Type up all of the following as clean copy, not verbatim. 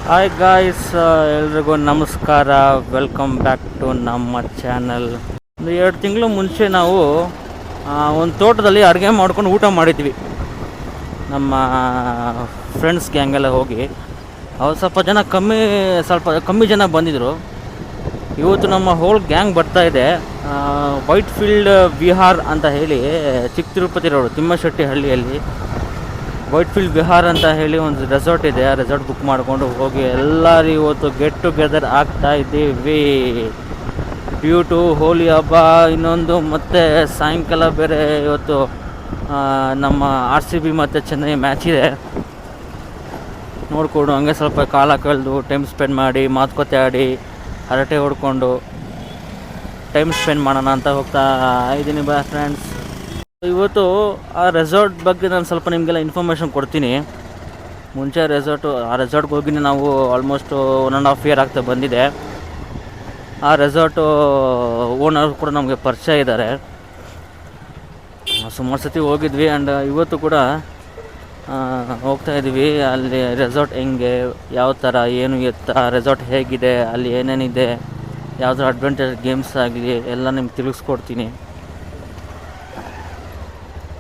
Hi guys, ಎಲ್ರಿಗೂ ನಮಸ್ಕಾರ. Welcome back to ನಮ್ಮ ಚಾನಲ್. ಒಂದು 2 ತಿಂಗಳು ಮುಂಚೆ ನಾವು ಒಂದು ತೋಟದಲ್ಲಿ ಅಡುಗೆ ಮಾಡ್ಕೊಂಡು ಊಟ ಮಾಡಿದ್ವಿ. ನಮ್ಮ ಫ್ರೆಂಡ್ಸ್ ಗ್ಯಾಂಗೆಲ್ಲ ಹೋಗಿ ಅವ್ರು ಸ್ವಲ್ಪ ಕಮ್ಮಿ ಜನ ಬಂದಿದ್ದರು. ಇವತ್ತು ನಮ್ಮ ಹೋಲ್ ಗ್ಯಾಂಗ್ ಬರ್ತಾ ಇದೆ. ವೈಟ್ ಫೀಲ್ಡ್ ವಿಹಾರ್ ಅಂತ ಹೇಳಿ ಚಿಕ್ಕ ತಿರುಪತಿ ರೋಡು ತಿಮ್ಮಶೆಟ್ಟಿ ಹಳ್ಳಿಯಲ್ಲಿ ವೈಟ್ ಫೀಲ್ಡ್ ವಿಹಾರ್ ಅಂತ ಹೇಳಿ ಒಂದು ರೆಸಾರ್ಟ್ ಇದೆ. ಆ ರೆಸಾರ್ಟ್ ಬುಕ್ ಮಾಡಿಕೊಂಡು ಹೋಗಿ ಎಲ್ಲರೂ ಇವತ್ತು ಗೆಟ್ ಟುಗೆದರ್ ಆಗ್ತಾ ಇದ್ದೀವಿ. ಡ್ಯೂ ಟು ಹೋಲಿ ಹಬ್ಬ ಇನ್ನೊಂದು, ಮತ್ತು ಸಾಯಂಕಾಲ ಬೇರೆ ಇವತ್ತು ನಮ್ಮ RCB ಮತ್ತು ಚೆನ್ನೈ ಮ್ಯಾಚ್ ಇದೆ. ನೋಡಿಕೊಂಡು ಹಂಗೆ ಸ್ವಲ್ಪ ಕಾಲ ಕಳೆದು ಟೈಮ್ ಸ್ಪೆಂಡ್ ಮಾಡಿ ಮಾತುಕತೆ ಆಡಿ ಹರಟೆ ಹೊಡ್ಕೊಂಡು ಟೈಮ್ ಸ್ಪೆಂಡ್ ಮಾಡೋಣ ಅಂತ ಹೋಗ್ತಾ ಇದ್ದೀನಿ ಬಾ ಫ್ರೆಂಡ್ಸ್. ಇವತ್ತು ಆ ರೆಸಾರ್ಟ್ ಬಗ್ಗೆ ನಾನು ಸ್ವಲ್ಪ ನಿಮಗೆಲ್ಲ ಇನ್ಫಾರ್ಮೇಷನ್ ಕೊಡ್ತೀನಿ. ಮುಂಚೆ ಆ ರೆಸಾರ್ಟ್ಗೆ ಹೋಗಿ ನಾವು ಆಲ್ಮೋಸ್ಟ್ 1.5 ಇಯರ್ ಆಗ್ತಾ ಬಂದಿದೆ. ಆ ರೆಸಾರ್ಟು ಓನರ್ ಕೂಡ ನಮಗೆ ಪರಿಚಯ ಇದ್ದಾರೆ. ಸುಮಾರು ಸತಿ ಹೋಗಿದ್ವಿ. ಆ್ಯಂಡ್ ಇವತ್ತು ಕೂಡ ಹೋಗ್ತಾ ಇದ್ದೀವಿ. ಅಲ್ಲಿ ರೆಸಾರ್ಟ್ ಹೆಂಗೆ, ಯಾವ ಥರ, ಏನು ಎತ್ತ, ರೆಸಾರ್ಟ್ ಹೇಗಿದೆ, ಅಲ್ಲಿ ಏನೇನಿದೆ, ಯಾವ ಥರ ಅಡ್ವೆಂಚರ್ ಗೇಮ್ಸ್ ಆಗಲಿ ಎಲ್ಲ ನಿಮ್ಗೆ ತಿಳಿಸ್ಕೊಡ್ತೀನಿ.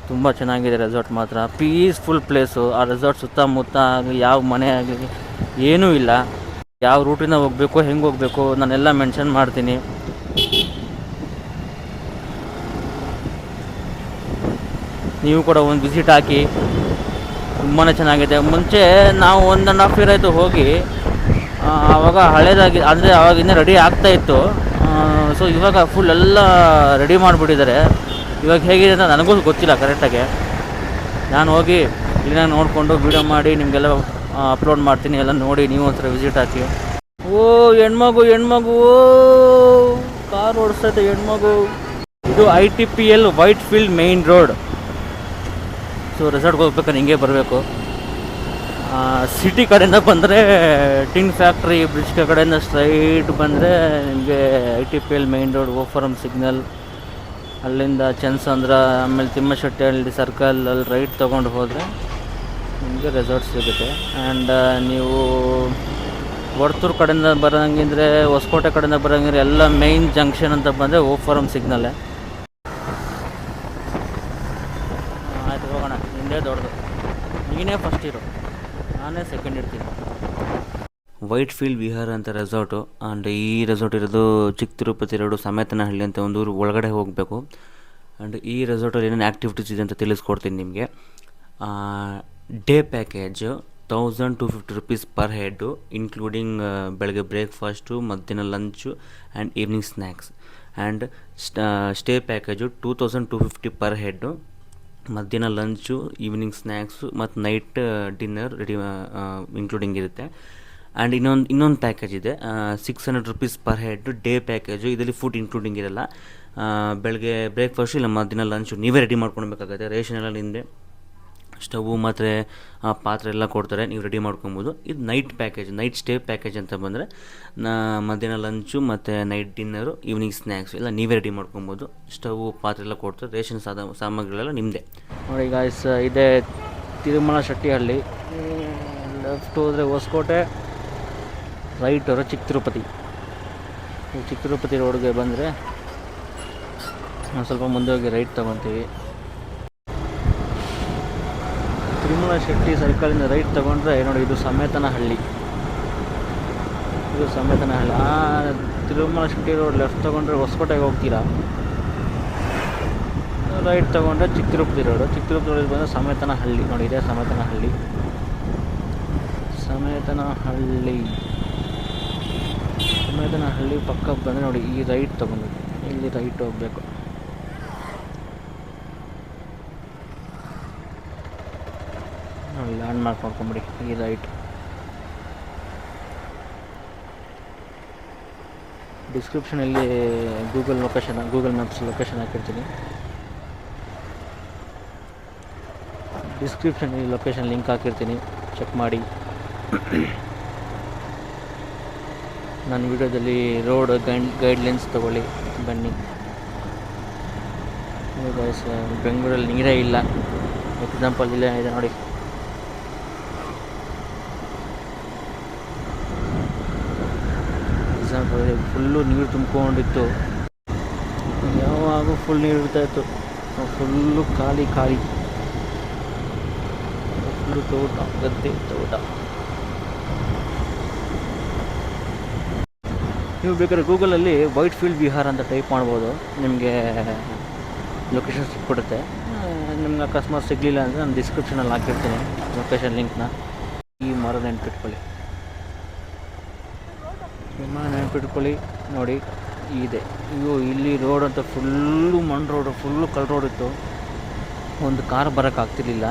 ತುಂಬ ಚೆನ್ನಾಗಿದೆ ರೆಸಾರ್ಟ್, ಮಾತ್ರ ಪೀಸ್ಫುಲ್ ಪ್ಲೇಸು. ಆ ರೆಸಾರ್ಟ್ ಸುತ್ತಮುತ್ತ ಯಾವ ಮನೆ ಆಗಲಿ ಏನೂ ಇಲ್ಲ. ಯಾವ ರೂಟಿಂದ ಹೋಗಬೇಕು, ಹೆಂಗೆ ಹೋಗಬೇಕು ನಾನೆಲ್ಲ ಮೆನ್ಷನ್ ಮಾಡ್ತೀನಿ. ನೀವು ಕೂಡ ಒಂದು ವಿಸಿಟ್ ಹಾಕಿ. ತುಂಬಾ ಚೆನ್ನಾಗಿದೆ. ಮುಂಚೆ ನಾವು 1.5 ಇಯರ್ ಆಯಿತು ಹೋಗಿ. ಆವಾಗ ಹಳೇದಾಗಿ ಅಂದರೆ ಆವಾಗಿಂದ ರೆಡಿ ಆಗ್ತಾಯಿತ್ತು. ಸೊ ಇವಾಗ ಫುಲ್ ಎಲ್ಲ ರೆಡಿ ಮಾಡಿಬಿಟ್ಟಿದ್ದಾರೆ. ಇವಾಗ ಹೇಗಿದೆ ಅಂತ ನನಗೂ ಗೊತ್ತಿಲ್ಲ ಕರೆಕ್ಟಾಗಿ. ನಾನು ಹೋಗಿ ಕ್ಲೀನಾಗಿ ನೋಡಿಕೊಂಡು ವೀಡಿಯೋ ಮಾಡಿ ನಿಮಗೆಲ್ಲ ಅಪ್ಲೋಡ್ ಮಾಡ್ತೀನಿ. ಎಲ್ಲ ನೋಡಿ ನೀವು ಒಂಥರ ವಿಸಿಟ್ ಹಾಕಿ. ಹೆಣ್ಮಗು ಕಾರ್ ಓಡಿಸ್ತೈತೆ ಹೆಣ್ಮಗು. ಇದು ITPL white field main road. So ರೆಸಾರ್ಟ್ಗೆ ಹೋಗ್ಬೇಕಾದ್ರೆ ಹಿಂಗೆ ಬರಬೇಕು. ಸಿಟಿ ಕಡೆಯಿಂದ ಬಂದರೆ ಟಿನ್ ಫ್ಯಾಕ್ಟ್ರಿ ಬ್ರಿಡ್ಜ್ ಕಡೆಯಿಂದ ಸ್ಟ್ರೈಟ್ ಬಂದರೆ ನಿಮಗೆ ITPL ಮೇಯ್ನ್ ರೋಡ್, ಓಫರಂ ಸಿಗ್ನಲ್, ಅಲ್ಲಿಂದ ಚನ್ನಸಂದ್ರ, ಆಮೇಲೆ ತಿಮ್ಮಶೆಟ್ಟಿ ಹಳ್ಳಿ ಸರ್ಕಲ್ ಅಲ್ಲಿ ರೈಟ್ ತೊಗೊಂಡು ಹೋದರೆ ನಿಮಗೆ ರೆಸಾರ್ಟ್ ಸಿಗುತ್ತೆ. ಆ್ಯಂಡ್ ನೀವು ವರ್ತೂರು ಕಡೆಯಿಂದ ಬರೋಂಗಿದ್ರೆ, ಹೊಸಕೋಟೆ ಕಡೆಯಿಂದ ಬರೋಂಗಿದ್ರೆ ಎಲ್ಲ ಮೇಯ್ನ್ ಜಂಕ್ಷನ್ ಅಂತ ಬಂದರೆ ಓಫರಂ ಸಿಗ್ನಲ್ಲೇ. ಆಯ್ತು ಹೋಗೋಣ. ಹಿಂದೆ ದೊಡ್ಡದು, ನೀನೇ ಫಸ್ಟ್ ಇರು, ನಾನೇ ಸೆಕೆಂಡ್ ಇರ್ತೀನಿ. ವೈಟ್ ಫೀಲ್ಡ್ ವಿಹಾರ ಅಂತ ರೆಸಾರ್ಟು. ಆ್ಯಂಡ್ ಈ ರೆಸಾರ್ಟ್ ಇರೋದು ಚಿಕ್ಕ ತಿರುಪತಿ ರೋಡು ಸಮೇತನಹಳ್ಳಿ ಅಂತ ಒಂದು ಊರು ಒಳಗಡೆ ಹೋಗಬೇಕು. ಆ್ಯಂಡ್ ಈ ರೆಸಾರ್ಟಲ್ಲಿ ಏನೇನು ಆ್ಯಕ್ಟಿವಿಟೀಸ್ ಇದೆ ಅಂತ ತಿಳಿಸ್ಕೊಡ್ತೀನಿ ನಿಮಗೆ. Day package 1250 rupees per head, including ಬೆಳಗ್ಗೆ ಬ್ರೇಕ್ಫಾಸ್ಟು, ಮಧ್ಯಾಹ್ನ lunch and evening snacks. And stay package 2250 per head, ಮಧ್ಯಾಹ್ನ ಲಂಚು, ಈವ್ನಿಂಗ್ ಸ್ನ್ಯಾಕ್ಸು ಮತ್ತು ನೈಟ್ ಡಿನ್ನರ್ ರೆಡಿ ಇನ್ಕ್ಲೂಡಿಂಗ್ ಇರುತ್ತೆ. ಆ್ಯಂಡ್ ಇನ್ನೊಂದು ಪ್ಯಾಕೇಜ್ ಇದೆ, 600 rupees per head day package. ಇದರಲ್ಲಿ ಫುಡ್ ಇನ್ಕ್ಲೂಡಿಂಗ್ ಇರಲ್ಲ. ಬೆಳಗ್ಗೆ ಬ್ರೇಕ್ಫಾಸ್ಟು ಇಲ್ಲ ಮಧ್ಯಾಹ್ನ ಲಂಚು ನೀವೇ ರೆಡಿ ಮಾಡ್ಕೊಳ್ಬೇಕಾಗುತ್ತೆ. ರೇಷನ್ ಎಲ್ಲ ನಿಂದೆ, ಸ್ಟವ್ವು ಮತ್ತು ಪಾತ್ರೆ ಎಲ್ಲ ಕೊಡ್ತಾರೆ, ನೀವು ರೆಡಿ ಮಾಡ್ಕೊಬೋದು. ಇದು night package, night stay package ಅಂತ ಬಂದರೆ ಮಧ್ಯಾಹ್ನ ಲಂಚು ಮತ್ತು ನೈಟ್ ಡಿನ್ನರು, ಈವ್ನಿಂಗ್ ಸ್ನ್ಯಾಕ್ಸು ಎಲ್ಲ ನೀವೇ ರೆಡಿ ಮಾಡ್ಕೊಬೋದು. ಸ್ಟವ್ವು ಪಾತ್ರೆ ಎಲ್ಲ ಕೊಡ್ತಾರೆ, ರೇಷನ್ ಸಾಮಗ್ರಿಗಳೆಲ್ಲ ನಿಮ್ಮದೇ. ನೋಡಿ ಗಾಯ್ಸ್, ಇದೇ ತಿಮ್ಮಶೆಟ್ಟಿಹಳ್ಳಿ. ಲೆಫ್ಟ್ ಹೋದರೆ ಹೊಸಕೋಟೆ, ರೈಟ್ ಅವರ ಚಿಕ್ಕ ತಿರುಪತಿ ರೋಡ್ಗೆ ಬಂದರೆ ನಾವು ಸ್ವಲ್ಪ ಮುಂದೆ ಹೋಗಿ ರೈಟ್ ತೊಗೊತೀವಿ. ತಿಮ್ಮಶೆಟ್ಟಿ ಸರ್ಕಲಿಂದ ರೈಟ್ ತೊಗೊಂಡ್ರೆ ನೋಡಿ ಇದು ಸಮೇತನಹಳ್ಳಿ. ತಿಮ್ಮಶೆಟ್ಟಿ ರೋಡ್ ಲೆಫ್ಟ್ ತೊಗೊಂಡ್ರೆ ಹೊಸಕೋಟೆಗೆ ಹೋಗ್ತೀರಾ. ರೈಟ್ ತೊಗೊಂಡ್ರೆ ಚಿಕ್ಕ ತಿರುಪತಿ ರೋಡಲ್ಲಿ ಬಂದರೆ ಸಮೇತನಹಳ್ಳಿ. ನೋಡಿ ಇದೆ ಸಮೇತನಹಳ್ಳಿ ಪಕ್ಕಕ್ಕೆ ಬಂದರೆ ನೋಡಿ ಈ ರೈಟ್ ತೊಗೊಬೇಕು. ಇಲ್ಲಿ ರೈಟ್ ಹೋಗಬೇಕು. ನೋಡಿ ಲ್ಯಾಂಡ್ ಮಾರ್ಕ್ ಮಾಡ್ಕೊಂಬಿಡಿ, ಈ ರೈಟ್. ಡಿಸ್ಕ್ರಿಪ್ಷನಲ್ಲಿ ಗೂಗಲ್ ಮ್ಯಾಪ್ಸ್ ಲೊಕೇಶನ್ ಹಾಕಿರ್ತೀನಿ. ಡಿಸ್ಕ್ರಿಪ್ಷನಲ್ಲಿ ಲೊಕೇಶನ್ ಲಿಂಕ್ ಹಾಕಿರ್ತೀನಿ, ಚೆಕ್ ಮಾಡಿ. ನನ್ನ ವಿಡಿಯೋದಲ್ಲಿ ರೋಡ್ ಗೈಡ್ಲೈನ್ಸ್ ತೊಗೊಳ್ಳಿ, ಬನ್ನಿ. ಬೆಂಗಳೂರಲ್ಲಿ ನೀರೇ ಇಲ್ಲ. ಎಕ್ಸಾಂಪಲ್ ಇಲ್ಲೇ ಇದೆ ನೋಡಿ, ಎಕ್ಸಾಮ್ ಫುಲ್ಲು ನೀರು ತುಂಬಿಕೊಂಡಿತ್ತು, ಯಾವಾಗೂ ಫುಲ್ ನೀರು ಇರ್ತಾಯಿತ್ತು. ಫುಲ್ಲು ಖಾಲಿ ಫುಲ್ಲು ತೋಟ, ಗದ್ದೆ ತೋಟ. ನೀವು ಬೇಕಾದ್ರೆ ಗೂಗಲಲ್ಲಿ ವೈಟ್ ಫೀಲ್ಡ್ ವಿಹಾರ್ ಅಂತ ಟೈಪ್ ಮಾಡ್ಬೋದು, ನಿಮಗೆ ಲೊಕೇಶನ್ ಸಿಕ್ಬಿಡುತ್ತೆ. ನಿಮ್ಗೆ ಅಕಸ್ಮಾತ್ ಸಿಗಲಿಲ್ಲ ಅಂದರೆ ನಾನು ಡಿಸ್ಕ್ರಿಪ್ಷನಲ್ಲಿ ಹಾಕಿರ್ತೀನಿ ಲೊಕೇಶನ್ ಲಿಂಕ್ನ. ಈ ಮರ ನೆನ್ಪಿಟ್ಕೊಳ್ಳಿ, ನೋಡಿ ಇದೆ. ಇಲ್ಲಿ ರೋಡ್ ಅಂತ ಫುಲ್ಲು ಮಣ್ಣು ರೋಡು, ಫುಲ್ಲು ಕಲ್ ರೋಡ್ ಇತ್ತು, ಒಂದು ಕಾರ್ ಬರೋಕ್ಕಾಗ್ತಿರ್ಲಿಲ್ಲ.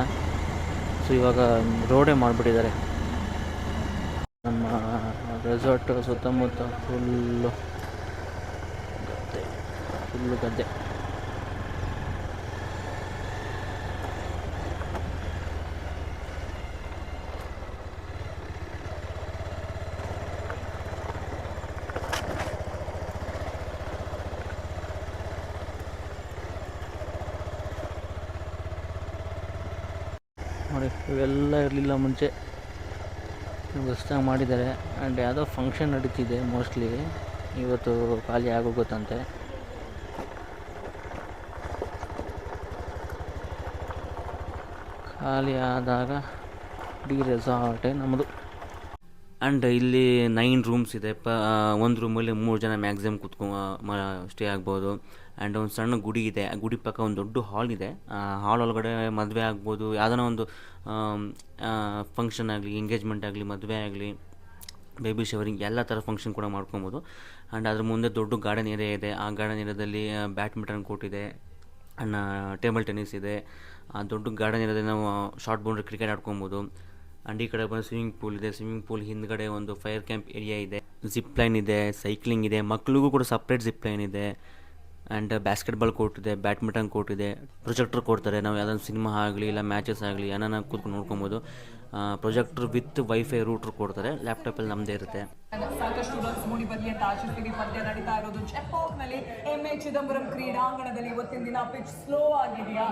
ಸೊ ಇವಾಗ ರೋಡೇ ಮಾಡಿಬಿಟ್ಟಿದ್ದಾರೆ. ನಮ್ಮ ರೆಸಾರ್ಟ್ ಸುತ್ತಮುತ್ತ ಫುಲ್ಲು ಗದ್ದೆ. ನೋಡಿ, ಇವೆಲ್ಲ ಇರಲಿಲ್ಲ ಮುಂಚೆ, ಹೊಸ್ದಾಗಿ ಮಾಡಿದ್ದಾರೆ. ಆ್ಯಂಡ್ ಯಾವುದೋ ಫಂಕ್ಷನ್ ನಡೀತಿದೆ, ಮೋಸ್ಟ್ಲಿ ಇವತ್ತು ಖಾಲಿ ಆಗೋಗುತ್ತಂತೆ. ಖಾಲಿ ಆದಾಗ ಇಡೀ ರೆಸಾರ್ಟೇ ನಮ್ಮದು. ಆ್ಯಂಡ್ ಇಲ್ಲಿ 9 ರೂಮ್ಸ್ ಇದೆ. ಒಂದು ರೂಮಲ್ಲಿ 3 ಜನ ಮ್ಯಾಕ್ಸಿಮಮ್ ಸ್ಟೇ ಆಗ್ಬೋದು. ಆ್ಯಂಡ್ ಒಂದು ಸಣ್ಣ ಗುಡಿ ಇದೆ, ಆ ಗುಡಿ ಪಕ್ಕ ಒಂದು ದೊಡ್ಡ ಹಾಲ್ ಇದೆ. ಹಾಲ್ ಒಳಗಡೆ ಮದುವೆ ಆಗ್ಬೋದು, ಯಾವುದೋ ಒಂದು ಫಂಕ್ಷನ್ ಆಗಲಿ, ಎಂಗೇಜ್ಮೆಂಟ್ ಆಗಲಿ, ಮದುವೆ ಆಗಲಿ, ಬೇಬಿ ಶವರಿಂಗ್ ಎಲ್ಲ ಥರ ಫಂಕ್ಷನ್ ಕೂಡ ಮಾಡ್ಕೊಬೋದು. ಆ್ಯಂಡ್ ಅದ್ರ ಮುಂದೆ ದೊಡ್ಡ ಗಾರ್ಡನ್ ಏರಿಯಾ ಇದೆ. ಆ ಗಾರ್ಡನ್ ಏರಿಯಾದಲ್ಲಿ ಬ್ಯಾಡ್ಮಿಂಟನ್ ಕೋರ್ಟ್ ಇದೆ, ಆ್ಯಂಡ್ ಟೇಬಲ್ ಟೆನ್ನಿಸ್ ಇದೆ. ಆ ದೊಡ್ಡ ಗಾರ್ಡನ್ ಏರಿಯಾದಲ್ಲಿ ನಾವು ಶಾರ್ಟ್ ಬೌಂಡ್ರಿ ಕ್ರಿಕೆಟ್ ಆಡ್ಕೊಬೋದು. ಆ್ಯಂಡ್ ಈ ಕಡೆ ಬಂದು ಸ್ವಿಮ್ಮಿಂಗ್ ಪೂಲ್ ಇದೆ. ಸ್ವಿಮ್ಮಿಂಗ್ ಪೂಲ್ ಹಿಂದ್ಗಡೆ ಒಂದು ಫೈರ್ ಕ್ಯಾಂಪ್ ಏರಿಯಾ ಇದೆ, ಜಿಪ್ ಲೈನ್ ಇದೆ, ಸೈಕ್ಲಿಂಗ್ ಇದೆ, ಮಕ್ಳಿಗೂ ಕೂಡ ಸಪ್ರೇಟ್ ಜಿಪ್ ಲೈನ್ ಇದೆ. ಆ್ಯಂಡ್ ಬಾಸ್ಕೆಟ್ಬಾಲ್ ಕೋರ್ಟ್ ಇದೆ, ಬ್ಯಾಡ್ಮಿಂಟನ್ ಕೋರ್ಟ್ ಇದೆ. ಪ್ರೊಜೆಕ್ಟರ್ ಕೊಡ್ತಾರೆ, ನಾವು ಯಾವುದೊಂದು ಸಿನಿಮಾ ಆಗಲಿ ಇಲ್ಲ ಮ್ಯಾಚಸ್ ಆಗಲಿ ಏನಾನ ಕೂತ್ಕೊಂಡು ನೋಡ್ಕೊಬೋದು. ಪ್ರೊಜೆಕ್ಟರ್ ವಿತ್ ವೈಫೈ ರೂಟ್ರ್ ಕೊಡ್ತಾರೆ, ಲ್ಯಾಪ್ಟಾಪಲ್ಲಿ ನಮ್ಮದೇ ಇರುತ್ತೆ. ಸಾಕಷ್ಟು ರನ್ಸ್ ಮೂಡಿ ಬರಲಿ ಅಂತ ಆಶಿಸ್ತೀವಿ. ಪಂದ್ಯ ನಡೀತಾ ಇರೋದು ಚೆಪೌಕ್ನಲ್ಲಿ MA ಚಿದಂಬರಂ ಕ್ರೀಡಾಂಗಣದಲ್ಲಿ. ಇವತ್ತಿನ ದಿನ ಪಿಚ್ ಸ್ಲೋ ಆಗಿದೆಯಾ?